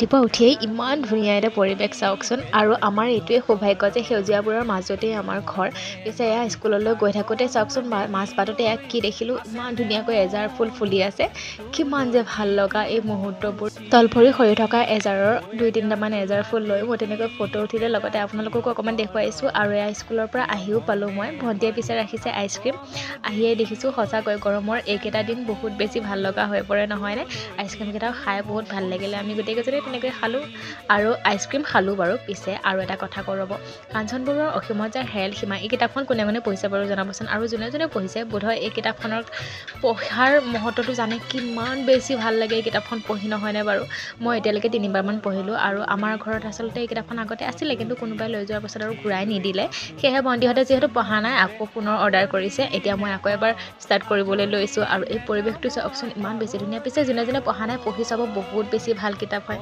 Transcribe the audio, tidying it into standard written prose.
ৰাতিপুৱা উঠিয়েই ইমান ধুনীয়া এটা পৰিৱেশ চাওকচোন আৰু আমাৰ এইটোৱে সৌভাগ্য যে সেউজীয়াবোৰৰ মাজতেই আমাৰ ঘৰ। পিছে এয়া স্কুললৈ গৈ থাকোঁতে চাওকচোন মাজবাটতে এয়া কি দেখিলোঁ, ইমান ধুনীয়াকৈ এজাৰ ফুল ফুলি আছে। কিমান যে ভাল লগা এই মুহূৰ্তবোৰ। তলফৰি সৰি থকা এজাৰৰ 2-3টামান এজাৰ ফুল লৈ মই তেনেকৈ ফটো উঠিলে, লগতে আপোনালোককো অকণমান দেখুৱাইছোঁ। আৰু এয়া স্কুলৰ পৰা আহিও পালোঁ মই। ভণ্টিয়ে পিছে ৰাখিছে আইচক্ৰীম। আহিয়ে দেখিছোঁ সঁচাকৈ গৰমৰ এইকেইটা দিন বহুত বেছি ভাল লগা হৈ পৰে নহয়নে। আইচক্ৰীমকেইটাও খাই বহুত ভাল লাগিলে। আমি গোটেইকেইজনী তেনেকৈ খালোঁ আৰু আইচক্ৰীম খালোঁ বাৰু। পিছে আৰু এটা কথা কওঁ ৰ'ব, কাঞ্চন বৰুৱাৰ অসীমত যাৰ হেৰাল সীমা, এই কিতাপখন কোনে কোনে পঢ়িছে বাৰু জনাবচোন। আৰু যোনে যোনে পঢ়িছে বোধহয় এই কিতাপখনৰ পঢ়াৰ মহত্বটো জানে, কিমান বেছি ভাল লাগে এই কিতাপখন পঢ়ি নহয়নে বাৰু। মই এতিয়ালৈকে 3বাৰমান পঢ়িলোঁ আৰু আমাৰ ঘৰত আচলতে এই কিতাপখন আগতে আছিলে, কিন্তু কোনোবাই লৈ যোৱাৰ পাছত আৰু ঘূৰাই নিদিলে। সেয়েহে ভণ্টিহঁতে যিহেতু পঢ়া নাই, আকৌ পুনৰ অৰ্ডাৰ কৰিছে। এতিয়া মই আকৌ এবাৰ ষ্টাৰ্ট কৰিবলৈ লৈছোঁ আৰু এই পৰিৱেশটো চাওকচোন, ইমান বেছি ধুনীয়া। পিছে যোনে যোনে পঢ়া নাই পঢ়ি চাব, বহুত বেছি ভাল কিতাপ হয়।